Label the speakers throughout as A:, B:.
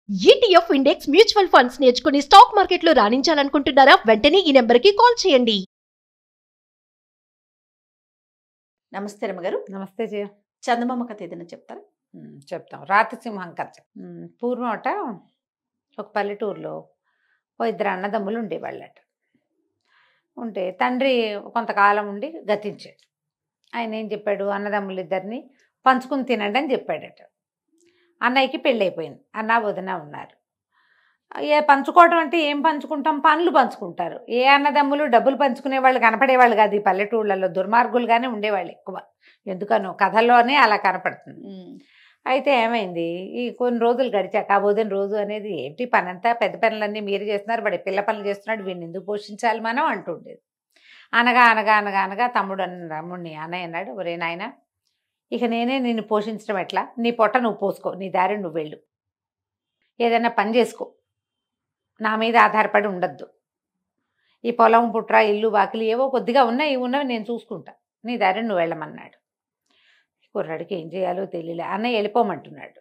A: ETF index mutual funds నేర్చుకుని stock మార్కెట్లో రాణించాలనుకుంటున్నారా? వెంటనే ఈ నెంబర్కి కాల్ చేయండి.
B: నమస్తే రమ్మగారు.
C: నమస్తే జయ.
B: చందమామ కథ ఏదైనా చెప్తారా?
C: చెప్తాం. రాతిసింహం కథ. పూర్వం అట ఒక పల్లెటూరులో ఓ ఇద్దరు అన్నదమ్ములు ఉండేవాళ్ళట. ఉంటే తండ్రి కొంతకాలం ఉండి గతించాడు. ఆయన ఏం చెప్పాడు, అన్నదమ్ములు ఇద్దరిని పంచుకుని తినండి అని చెప్పాడట. అన్నయ్యకి పెళ్ళైపోయింది, అన్న వదిన ఉన్నారు. పంచుకోవడం అంటే ఏం పంచుకుంటాం, పనులు పంచుకుంటారు. ఏ అన్నదమ్ములు డబ్బులు పంచుకునే వాళ్ళు కనపడేవాళ్ళు కాదు. ఈ పల్లెటూళ్ళల్లో దుర్మార్గులుగానే ఉండేవాళ్ళు ఎక్కువ. ఎందుకనో కథల్లోనే అలా కనపడుతుంది. అయితే ఏమైంది, ఈ కొన్ని రోజులు గడిచాక ఆ వదిన రోజు అనేది ఏంటి పనంతా పెద్ద పనులన్నీ మీరు చేస్తున్నారు, వాడి పిల్ల పనులు చేస్తున్నాడు, వీడిని ఎందుకు పోషించాలి మనం అంటుండేది. అనగా అనగా అనగా అనగా తమ్ముడిని అన్నయ్య అన్నాడు, ఒరే నాయన, ఇక నేనే నిన్ను పోషించడం ఎట్లా, నీ పొట్ట నువ్వు పోసుకో, నీ దారి నువ్వు వెళ్ళు, ఏదైనా పని చేసుకో, నా మీద ఆధారపడి ఉండద్దు. ఈ పొలం పుట్ర ఇల్లు వాకిలి ఏవో కొద్దిగా ఉన్నాయి, ఉన్నవి నేను చూసుకుంటా, నీ దారి నువ్వు వెళ్ళమన్నాడు. కుర్రాడికి ఏం చేయాలో తెలియలే. అన్నయ్య వెళ్ళిపోమంటున్నాడు.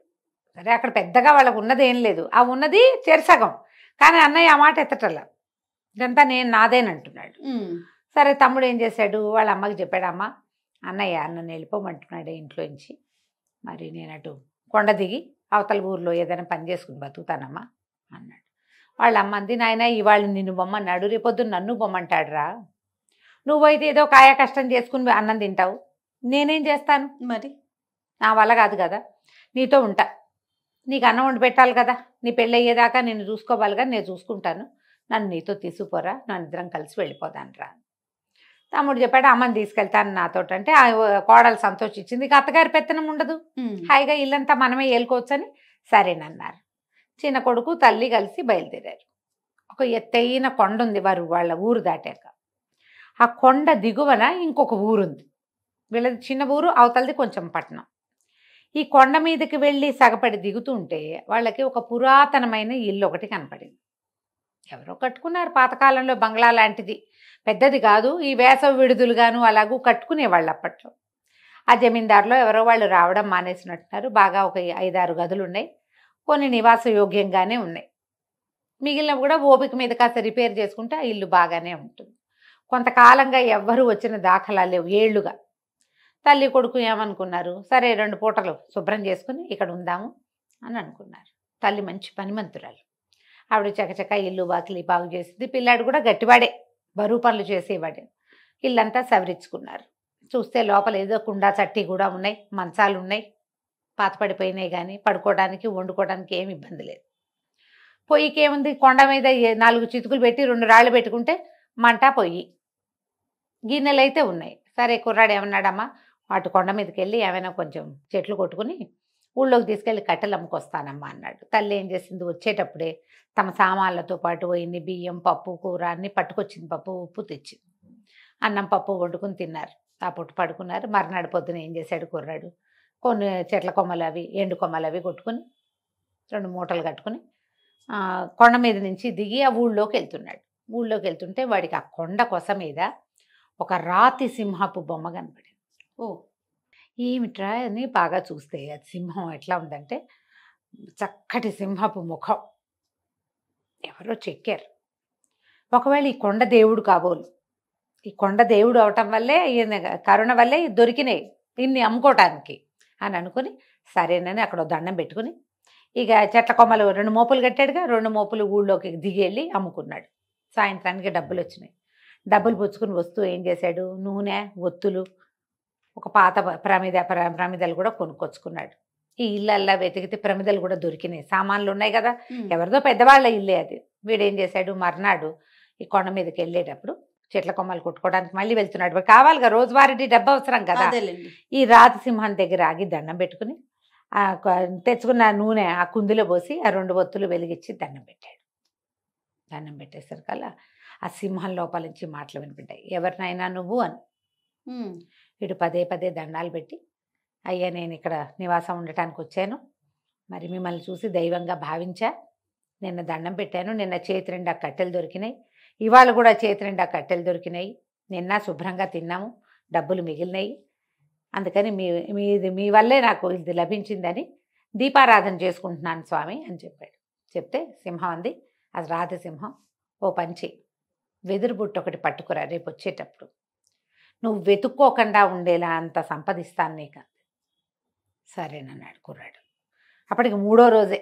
C: సరే, అక్కడ పెద్దగా వాళ్ళకు ఉన్నది ఏం లేదు, ఆ ఉన్నది చెరసగం. కానీ అన్నయ్య ఆ మాట ఎత్తటల్లా, ఇదంతా నేను నాదేనంటున్నాడు. సరే, తమ్ముడు ఏం చేశాడు, వాళ్ళ అమ్మకి చెప్పాడు, అమ్మ అన్నయ్య నన్ను వెళ్ళిపోమంటున్నాడు ఇంట్లోంచి, మరి నేను అటు కొండ దిగి అవతల ఊర్లో ఏదైనా పని చేసుకుని బతుకుతానమ్మా అన్నాడు. వాళ్ళ అమ్మ అంది, నాయన ఇవాళ నిన్ను బొమ్మన్నాడు, రేపొద్దున నన్ను బొమ్మంటాడురా, నువ్వైతే ఏదో కాయ కష్టం చేసుకుని అన్నం తింటావు, నేనేం చేస్తాను,
B: మరి
C: నా వల్ల కాదు కదా, నీతో ఉంటా, నీకు అన్నం వండి పెట్టాలి కదా, నీ పెళ్ళి అయ్యేదాకా నిన్ను చూసుకోవాలి కదా, నేను చూసుకుంటాను, నన్ను నీతో తీసుకుపోరా, నన్ను ఇద్దరం కలిసి వెళ్ళిపోతాను రా. తమ్ముడు చెప్పాడు, అమ్మని తీసుకెళ్తాను నాతో అంటే ఆ కోడలు సంతోషించింది. ఇక అత్తగారి పెత్తనం ఉండదు, హాయిగా ఇల్లంతా మనమే ఏలుకోవచ్చని సరేనన్నారు. చిన్న కొడుకు తల్లి కలిసి బయలుదేరారు. ఒక ఎత్తైన కొండ ఉంది వాళ్ళ ఊరు దాటాక. ఆ కొండ దిగువన ఇంకొక ఊరుంది, వీళ్ళది చిన్న ఊరు, అవతలది కొంచెం పట్టణం. ఈ కొండ మీదకి వెళ్ళి సగపడి దిగుతుంటే వాళ్ళకి ఒక పురాతనమైన ఇల్లు ఒకటి కనపడింది. ఎవరో కట్టుకున్నారు పాతకాలంలో, బంగ్లా లాంటిది, పెద్దది కాదు, ఈ వేసవి విడుదలుగాను అలాగూ కట్టుకునేవాళ్ళు అప్పట్లో. ఆ జమీందారులో ఎవరో వాళ్ళు రావడం మానేసినట్టున్నారు. బాగా ఒక 5-6 గదులు ఉన్నాయి, కొన్ని నివాస యోగ్యంగానే ఉన్నాయి, మిగిలినవి కూడా ఓపిక మీద కాస్త రిపేర్ చేసుకుంటే ఆ ఇల్లు బాగానే ఉంటుంది. కొంతకాలంగా ఎవ్వరూ వచ్చిన దాఖలాలు లేవు, ఏళ్లుగా. తల్లి కొడుకు ఏమనుకున్నారు, సరే 2 పూటలు శుభ్రం చేసుకుని ఇక్కడ ఉందాము అని అనుకున్నారు. తల్లి మంచి పనిమంతురాలు, ఆవిడ చకచక ఇల్లు వాకిలి బాగు చేసింది. పిల్లాడు కూడా గట్టివాడే, బరువు పనులు చేసేవాడే. ఇల్లంతా సవరించుకున్నారు. చూస్తే లోపల ఏదో కుండా చట్టి కూడా ఉన్నాయి, మంచాలు ఉన్నాయి, పాత పడిపోయినాయి, కానీ పడుకోవడానికి వండుకోవడానికి ఏమి ఇబ్బంది లేదు. పొయ్యికి ఏముంది, కొండ మీద 4 చితుకులు పెట్టి 2 రాళ్ళు పెట్టుకుంటే మంట పొయ్యి, గిన్నెలు అయితే ఉన్నాయి. సరే, కుర్రాడు ఏమన్నాడమ్మా, అటు కొండ మీదకి వెళ్ళి ఏమైనా కొంచెం చెట్లు కొట్టుకుని ఊళ్ళోకి తీసుకెళ్ళి కట్టెలు అమ్ముకొస్తానమ్మా అన్నాడు. తల్లి ఏం చేసింది, వచ్చేటప్పుడే తమ సామాన్లతో పాటు ఇన్ని బియ్యం, పప్పు, కూర అన్నీ పట్టుకొచ్చింది. పప్పు ఉప్పు తెచ్చింది. అన్నం పప్పు వండుకుని తిన్నారు. ఆ పొట్టు పడుకున్నారు. మర్నాడు పొద్దున ఏం చేశాడు కుర్రాడు, కొన్ని చెట్ల కొమ్మలు అవి ఎండు కొమ్మలు అవి కొట్టుకుని 2 మూటలు కట్టుకుని కొండ మీద నుంచి దిగి ఆ ఊళ్ళోకి వెళ్తున్నాడు. ఊళ్ళోకి వెళ్తుంటే వాడికి ఆ కొండ కొస మీద ఒక రాతి సింహపు బొమ్మ కనపడింది. ఓ, ఏమిట్రా అని బాగా చూస్తే అది సింహం ఎట్లా ఉందంటే చక్కటి సింహపు ముఖం, ఎవరో చెక్కారు. ఒకవేళ ఈ కొండ దేవుడు కాబోలు, ఈ కొండ దేవుడు అవటం వల్లే, కరుణ వల్లే దొరికినాయి ఇన్ని అమ్ముకోవటానికి అని అనుకుని సరేనని అక్కడ దండం పెట్టుకుని ఇక చెట్ల కొమ్మలు 2 మోపులు కట్టాడుగా, 2 మోపులు ఊళ్ళోకి దిగి వెళ్ళి అమ్ముకున్నాడు. సాయంత్రానికి డబ్బులు వచ్చినాయి. డబ్బులు పుచ్చుకుని వస్తూ ఏం చేశాడు, నూనె, ఒత్తులు, ఒక పాత ప్రమిదలు కూడా కొనుక్కొచ్చుకున్నాడు. ఈ ఇళ్ళల్లా వెతికితే ప్రమిదలు కూడా దొరికినాయి, సామాన్లు ఉన్నాయి కదా, ఎవరిదో పెద్దవాళ్ళ ఇల్లే అది. వీడేం చేశాడు, మర్నాడు ఈ కొండ మీదకి వెళ్ళేటప్పుడు చెట్ల కొమ్మలు కొట్టుకోవడానికి మళ్ళీ వెళ్తున్నాడు. కావాలిగా, రోజువారీ డబ్బు అవసరం కదా. ఈ రాతి సింహం దగ్గర ఆగి దండం పెట్టుకుని తెచ్చుకున్న నూనె ఆ కుందిలో పోసి ఆ 2 ఒత్తులు వెలిగించి దండం పెట్టాడు. దండం పెట్టేసరికల్లా ఆ సింహం లోపల నుంచి మాటలు వినిపింటాయి, ఎవరినైనా నువ్వు అని. వీడు పదే పదే దండాలు పెట్టి, అయ్యా నేను ఇక్కడ నివాసం ఉండటానికి వచ్చాను, మరి మిమ్మల్ని చూసి దైవంగా భావించా, నిన్న దండం పెట్టాను, నిన్న చేతి 2 కట్టెలు దొరికినాయి, ఇవాళ కూడా చేతి 2 కట్టెలు దొరికినాయి, నిన్న శుభ్రంగా తిన్నాము, డబ్బులు మిగిలినాయి, అందుకని మీ వల్లే నాకు ఇది లభించిందని దీపారాధన చేసుకుంటున్నాను స్వామి అని చెప్పాడు. చెప్తే సింహం అంది, అది రాధసింహం, ఓ పంచి వెదురు బుట్ట ఒకటి పట్టుకురా, రేపు వచ్చేటప్పుడు నువ్వు వెతుక్కోకుండా ఉండేలా అంత సంపదిస్తాను నీకు. సరేనన్నాడు కుర్రాడు. అప్పటికి 3వ రోజే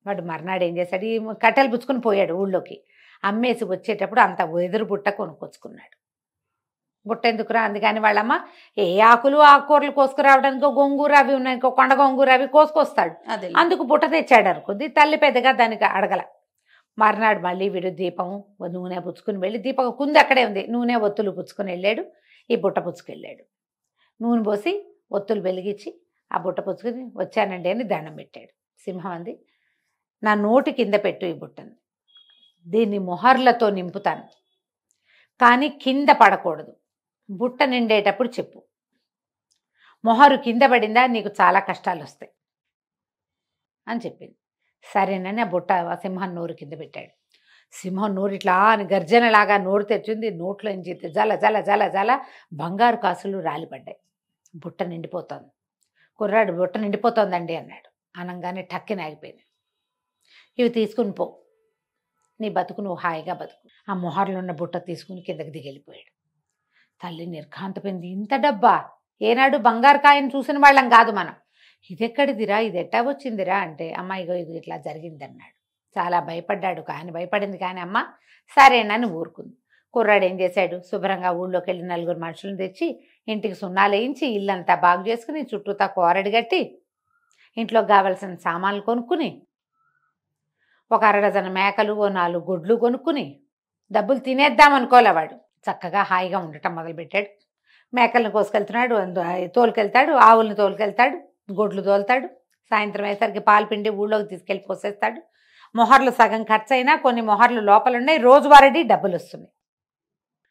C: వాడు మర్నాడు ఏం చేశాడు, ఈ కట్టెలు పుచ్చుకొని పోయాడు ఊళ్ళోకి. అమ్మేసి వచ్చేటప్పుడు అంత వెదురు బుట్ట కొనుక్కొచ్చుకున్నాడు. బుట్ట ఎందుకురా, అందుకని వాళ్ళమ్మ ఏ ఆకులు ఆకుకూరలు కోసుకురావడానికి గొంగూర అవి ఉన్నాయి, ఇంకో కొండ గొంగూర అవి కోసుకొస్తాడు,
B: అదే
C: అందుకు బుట్ట తెచ్చాడు అనుకుంది. తల్లి పెద్దగా దానికి అడగల. మర్నాడు మళ్ళీ వీడు దీపం నూనె పుచ్చుకుని వెళ్ళి, దీపం కుంది అక్కడే ఉంది, నూనె ఒత్తులు పుచ్చుకొని వెళ్ళాడు, ఈ బుట్ట పుచ్చుకెళ్ళాడు. నూనె పోసి ఒత్తులు వెలిగించి ఆ బుట్ట పుచ్చుకుని వచ్చానండి అని దండం పెట్టాడు. సింహం అంది, నా నోటి కింద పెట్టు ఈ బుట్టని, దీన్ని మొహర్లతో నింపుతాను, కానీ కింద పడకూడదు, బుట్ట నిండేటప్పుడు చెప్పు, మొహరు కింద పడిందా నీకు చాలా కష్టాలు వస్తాయి అని చెప్పింది. సరేనని ఆ బుట్ట సింహం నోరు కింద పెట్టాడు. సింహం నోరు ఇట్లా అని గర్జనలాగా నోరు తెచ్చింది. నోట్లోంచి జల జల జల జల బంగారు కాసులు రాలిపడ్డాయి. బుట్ట నిండిపోతోంది. కుర్రాడు బుట్ట నిండిపోతోందండి అన్నాడు. అనగానే టక్కిన ఆగిపోయింది. ఇవి తీసుకుని పో, నీ బతుకు నువ్వు హాయిగా బతుకు. ఆ మొహర్లో ఉన్న బుట్ట తీసుకుని కిందకి దిగెళ్ళిపోయాడు. తల్లి నిర్ఘాంతపోయింది. ఇంత డబ్బా, ఏనాడు బంగారు కాయను చూసిన వాళ్ళం కాదు మనం, ఇదెక్కడిదిరా, ఇది ఎట్టా వచ్చిందిరా అంటే, అమ్మాయిగో ఇది ఇట్లా జరిగిందన్నాడు. చాలా భయపడ్డాడు. కానీ భయపడింది కానీ అమ్మ సరేనని ఊరుకుంది. కుర్రాడు ఏం చేశాడు, శుభ్రంగా ఊళ్ళోకి వెళ్ళి 4 మనుషులను తెచ్చి ఇంటికి సున్నాలు వేయించి ఇల్లంతా బాగు చేసుకుని చుట్టూతా కోరడి కట్టి ఇంట్లో కావలసిన సామాన్లు కొనుక్కుని ఒక 1/2 డజన్ మేకలు, ఓ 4 గొడ్లు కొనుక్కుని డబ్బులు తినేద్దాం అనుకోలే వాడు. చక్కగా హాయిగా ఉండటం మొదలుపెట్టాడు. మేకలను కోసుకెళ్తున్నాడు, తోలుకెళ్తాడు, ఆవులను తోలుకెళ్తాడు, గొడ్లు తోలుతాడు. సాయంత్రం అయ్యేసరికి పాలు పిండి ఊళ్ళోకి తీసుకెళ్ళి పోసేస్తాడు. మొహర్లు సగం ఖర్చు అయినా కొన్ని మొహర్లు లోపల ఉన్నాయి, రోజువారీ డబ్బులు వస్తున్నాయి.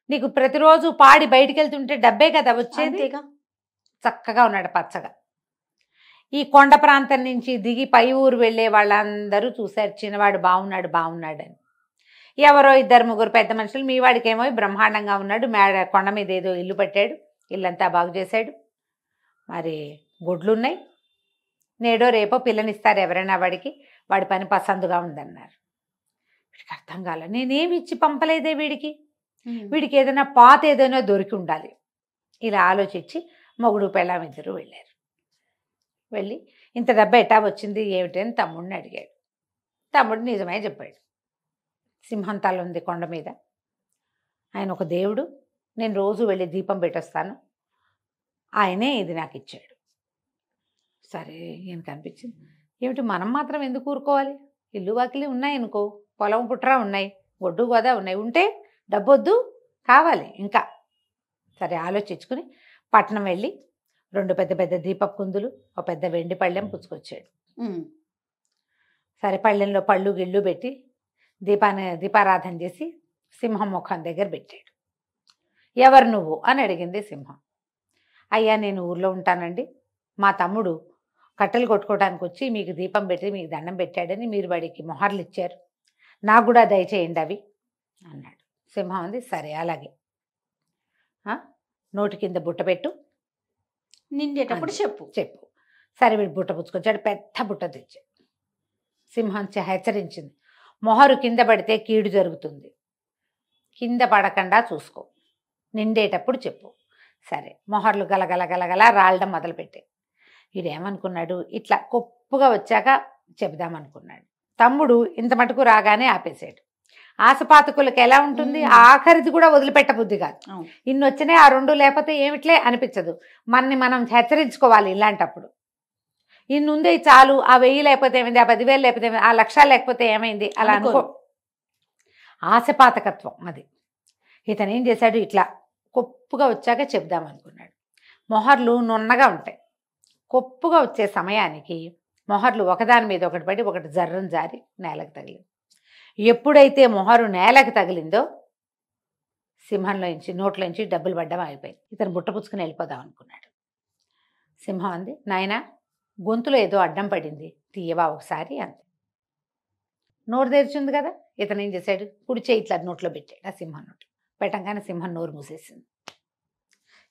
C: నీకు ప్రతిరోజు పాడి బయటికి వెళ్తుంటే డబ్బే కదా వచ్చేది. చక్కగా ఉన్నాడు పచ్చగా. ఈ కొండ ప్రాంతం నుంచి దిగి పై ఊరు వెళ్ళే వాళ్ళందరూ చూశారు, చిన్నవాడు బాగున్నాడు బాగున్నాడు అని. ఎవరో 2-3 పెద్ద మనుషులు, మీ వాడికేమో బ్రహ్మాండంగా ఉన్నాడు, కొండ మీద ఏదో ఇల్లు పట్టాడు, ఇల్లంతా బాగు చేశాడు, మరి గొడ్లున్నాయి, నేడో రేపో పిల్లనిస్తారు ఎవరైనా వాడికి, వాడి పని పసందుగా ఉందన్నారు. వీడికి అర్థం కాలే, నేనేమి ఇచ్చి పంపలేదే వీడికి, వీడికి ఏదైనా పాత ఏదైనా దొరికి ఉండాలి. ఇలా ఆలోచించి మొగుడు పెళ్ళాం ఇద్దరు వెళ్ళారు. వెళ్ళి ఇంత డబ్బు ఎట్టా వచ్చింది ఏమిటి అని తమ్ముడిని అడిగాడు. తమ్ముడు నిజమే చెప్పాడు. సింహం తల ఉంది కొండ మీద, ఆయన ఒక దేవుడు, నేను రోజు వెళ్ళి దీపం పెట్టొస్తాను, ఆయనే ఇది నాకు ఇచ్చాడు. సరే ఈయనకు అనిపించింది, ఏమిటి మనం మాత్రం ఎందుకు ఊరుకోవాలి, ఇల్లు వాకిలి ఉన్నాయనుకో, పొలం పుట్రా ఉన్నాయి, ఒడ్డు గోదా ఉన్నాయి, ఉంటే డబ్బొద్దు కావాలి ఇంకా. సరే ఆలోచించుకుని పట్నం వెళ్ళి 2 పెద్ద పెద్ద దీపపు కుందులు, ఒక పెద్ద వెండి పళ్ళెం పుచ్చుకొచ్చాడు. సరే పళ్ళెంలో పళ్ళు గిళ్ళు పెట్టి దీపారాధన చేసి సింహం ముఖం దగ్గర పెట్టాడు. ఎవరు నువ్వు అని అడిగింది సింహం. అయ్యా నేను ఊర్లో ఉంటానండి, మా తమ్ముడు కట్టెలు కొట్టుకోవడానికి వచ్చి మీకు దీపం పెట్టి మీకు దండం పెట్టాడని మీరు వాడికి మొహర్లు ఇచ్చారు, నాకు కూడా దయచేయండి అవి అన్నాడు. సింహం అంది, సరే అలాగే, నోటి కింద బుట్ట పెట్టు,
B: నిండేటప్పుడు చెప్పు
C: చెప్పు. సరే వీడు బుట్ట పుచ్చుకొచ్చాడు, పెద్ద బుట్ట తెచ్చాడు. సింహం హెచ్చరించింది, మొహరు కింద పడితే కీడు జరుగుతుంది, కింద పడకుండా చూసుకో, నిండేటప్పుడు చెప్పు. సరే మొహర్లు గలగల గలగల రాలడం మొదలుపెట్టాయి. వీడేమనుకున్నాడు, ఇట్లా కొప్పుగా వచ్చాక చెబుదామనుకున్నాడు. తమ్ముడు ఇంత మటుకు రాగానే ఆపేశాడు. ఆశపాతకులకు ఎలా ఉంటుంది, ఆఖరిది కూడా వదిలిపెట్టబుద్ధి కాదు. ఇన్ని వచ్చినాయి, ఆ 2 లేకపోతే ఏమిట్లే అనిపించదు. మనం హెచ్చరించుకోవాలి ఇలాంటప్పుడు. ఇన్ని ఉంది చాలు, ఆ 1000 లేకపోతే ఏమైంది, ఆ 10,000 లేకపోతే ఏమైంది, ఆ 1,00,000 లేకపోతే ఏమైంది అలా అనుకో. ఆశపాతకత్వం అది. ఇతను ఏం చేశాడు, ఇట్లా కొప్పుగా వచ్చాక చెప్దామనుకున్నాడు. మొహర్లు నున్నగా ఉంటాయి, కొప్పుగా వచ్చే సమయానికి మొహర్లు ఒకదాని మీద ఒకటి పడి ఒకటి జర్రం జారి నేలకు తగిలింది. ఎప్పుడైతే మొహరు నేలకు తగిలిందో సింహంలోంచి నోట్లోంచి డబ్బులు పడ్డం ఆగిపోయింది. ఇతను బుట్ట పుచ్చుకుని వెళ్ళిపోదాం అనుకున్నాడు. సింహం అంది, నాయనా గొంతులో ఏదో అడ్డం పడింది, తీయవా ఒకసారి అంది. నోరు తెరిచింది కదా, ఇతను ఏం చేశాడు, కుడి చేయి ఇట్లా నోట్లో పెట్టాడు. ఆ సింహం నోట్లో పెట్టంగానే సింహం నోరు మూసేసింది,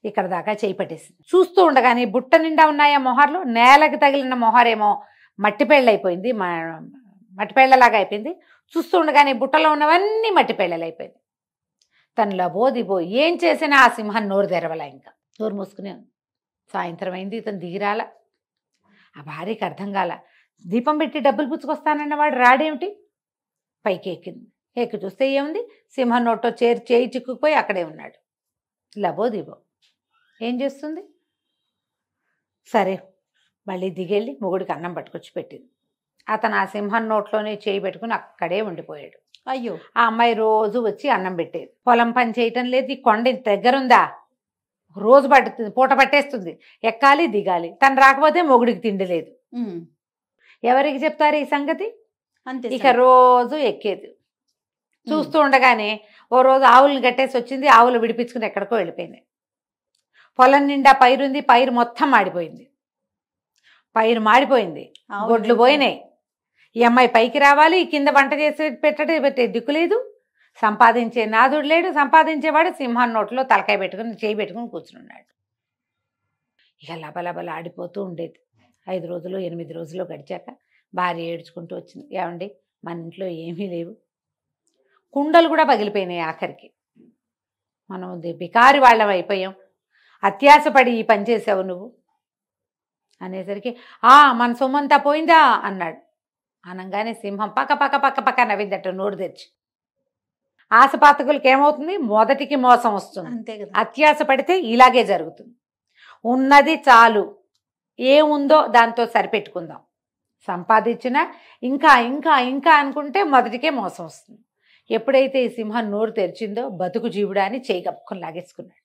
C: ఇక్కడ దాకా చేయి పట్టేసింది. చూస్తూ ఉండగానే బుట్ట నిండా ఉన్నాయా మొహర్లు, నేలకు తగిలిన మొహరేమో మట్టి పెళ్ళైపోయింది, మట్టిపేళ్లలాగా అయిపోయింది. చూస్తూ ఉండగానే బుట్టలో ఉన్నవన్నీ మట్టిపేళ్లలు అయిపోయింది. తను లబోదిబో ఏం చేసినా ఆ సింహం నోరు తెరవలా, ఇంకా నోరు మూసుకునే ఉంది. సాయంత్రం అయింది, ఇతను దిగిరాల. ఆ భార్యకి అర్థం కాల. దీపం పెట్టి డబ్బులు పుచ్చుకొస్తానన్నవాడు రాడేమిటి? పైకి ఎక్కింది. ఎక్కి చూస్తే ఏముంది, సింహం నోట్లో చేయి చిక్కుకుపోయి అక్కడే ఉన్నాడు. లబోదిబో ఏం చేస్తుంది? సరే మళ్ళీ దిగెళ్ళి మొగుడికి అన్నం పట్టుకొచ్చి పెట్టింది. అతను ఆ సింహం నోట్లోనే చేయి పెట్టుకుని అక్కడే ఉండిపోయాడు.
B: అయ్యో.
C: ఆ అమ్మాయి రోజు వచ్చి అన్నం పెట్టేది. పొలం పని చేయటం లేదు, ఈ కొండ ఇంత దగ్గరుందా, రోజు పడుతుంది, పూట పట్టేస్తుంది, ఎక్కాలి దిగాలి. తను రాకపోతే మొగుడికి తిండి లేదు. ఎవరికి చెప్తారు ఈ సంగతి?
B: అంతే.
C: ఇక రోజు ఎక్కేది. చూస్తూ ఉండగానే ఓ రోజు ఆవులను కట్టేసి వచ్చింది. ఆవులు విడిపించుకుని ఎక్కడికో వెళ్ళిపోయింది. పొలం నిండా పైరుంది, పైరు మొత్తం మాడిపోయింది. పైరు మాడిపోయింది, గొడ్లు పోయినాయి. ఈ అమ్మాయి పైకి రావాలి, కింద వంట చేసి పెట్టే దిక్కు లేదు, సంపాదించే నాదుడు లేడు. సంపాదించేవాడు సింహాన్ నోట్లో తలకాయ పెట్టుకుని చేయి పెట్టుకుని కూర్చున్నాడు. ఇక లబలబల ఆడిపోతూ ఉండేది. 5 రోజులు 8 రోజులు గడిచాక భార్య ఏడ్చుకుంటూ వచ్చింది. ఏమండి, మన ఇంట్లో ఏమీ లేవు, కుండలు కూడా పగిలిపోయినాయి, ఆఖరికి మనం బికారి వాళ్ళం అయిపోయాం, అత్యాసపడి ఈ పని చేసావు నువ్వు అనేసరికి మన సొమ్మంతా పోయిందా అన్నాడు. అనగానే సింహం పక్క పక్క పక్క పక్క నవ్విందట నోరు తెచ్చి. ఆశపాతకులకి ఏమవుతుంది? మొదటికి మోసం వస్తుంది.
B: అంతే కదా.
C: అత్యాస పడితే ఇలాగే జరుగుతుంది. ఉన్నది చాలు, ఏముందో దాంతో సరిపెట్టుకుందాం. సంపాదించినా ఇంకా ఇంకా ఇంకా అనుకుంటే మొదటికే మోసం వస్తుంది. ఎప్పుడైతే ఈ సింహం నోరు తెరిచిందో బతుకు జీవుడా అని చెయ్యి కప్పుకొని లాగేసుకున్నాడు.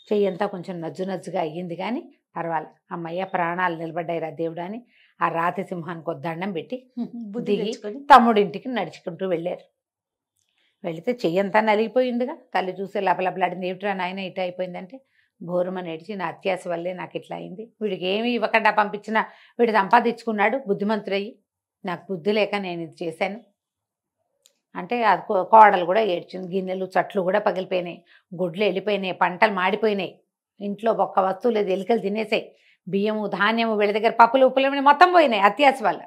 C: చెయ్యి అంతా కొంచెం నజ్జునజ్జుగా అయ్యింది, కానీ పర్వాలేదు, అమ్మయ్య ప్రాణాలు నిలబడ్డాయిరా దేవుడా అని ఆ రాతి సింహానికి దండం పెట్టి దిగి తమ్ముడింటికి నడుచుకుంటూ వెళ్ళారు. వెళితే చెయ్యంతా నలిగిపోయిందిగా. తల్లి చూసే లపలపలాడింది. ఏమిట్రా నాయన ఇట అయిపోయిందంటే, బోరుమని ఏడ్చి నా అత్యాస వల్లే నాకు ఇట్లా అయింది, వీడికి ఏమి ఇవ్వకుండా పంపించినా వీడు సంపాదించుకున్నాడు బుద్ధిమంతుడయ్యి, నాకు బుద్ధి లేక నేను ఇది చేశాను అంటే అది కోడలు కూడా ఏడ్చింది. గిన్నెలు చట్లు కూడా పగిలిపోయినాయి, గుడ్లు వెళ్ళిపోయినాయి, పంటలు మాడిపోయినాయి, ఇంట్లో ఒక్క వస్తువు లేదు, ఎలుకలు తినేసాయి, బియ్యము ధాన్యము వీళ్ళ దగ్గర పప్పులు ఉప్పులు మొత్తం పోయినాయి అత్యాస వల్ల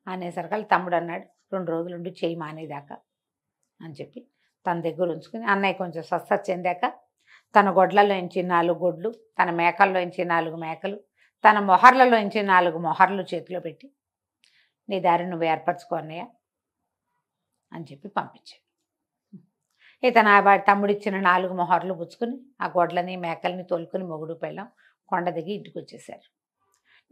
C: అనేసరికి తమ్ముడు అన్నాడు, 2 రోజులు ఉండి చేయి మానేదాకా అని చెప్పి తన దగ్గర ఉంచుకుని అన్నయ్య కొంచెం స్వస్థత చెందాక తన గొడ్లలోంచి 4 గొడ్లు, తన మేకల్లోంచి 4 మేకలు, తన మొహర్లలోంచి 4 మొహర్లు చేతిలో పెట్టి నీ దారి నువ్వు ఏర్పరచుకో అన్నయ్య అని చెప్పి పంపించాడు. ఇతను తమ్ముడిచ్చిన 4 మొహర్లు పుచ్చుకుని ఆ గొడ్లని మేకల్ని తోలుకుని మొగుడు పెళ్ళం కొండ దిగి ఇంటికి వచ్చేసారు.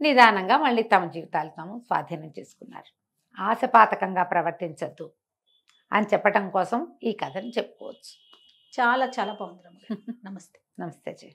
C: నిదానంగా మళ్ళీ తమ జీవితాలు తాము స్వాధీనం చేసుకున్నారు. ఆశపాతకంగా ప్రవర్తించద్దు అని చెప్పటం కోసం ఈ కథను చెప్పుకోవచ్చు.
B: చాలా చాలా బాగుంది. నమస్తే.
C: నమస్తే జీ.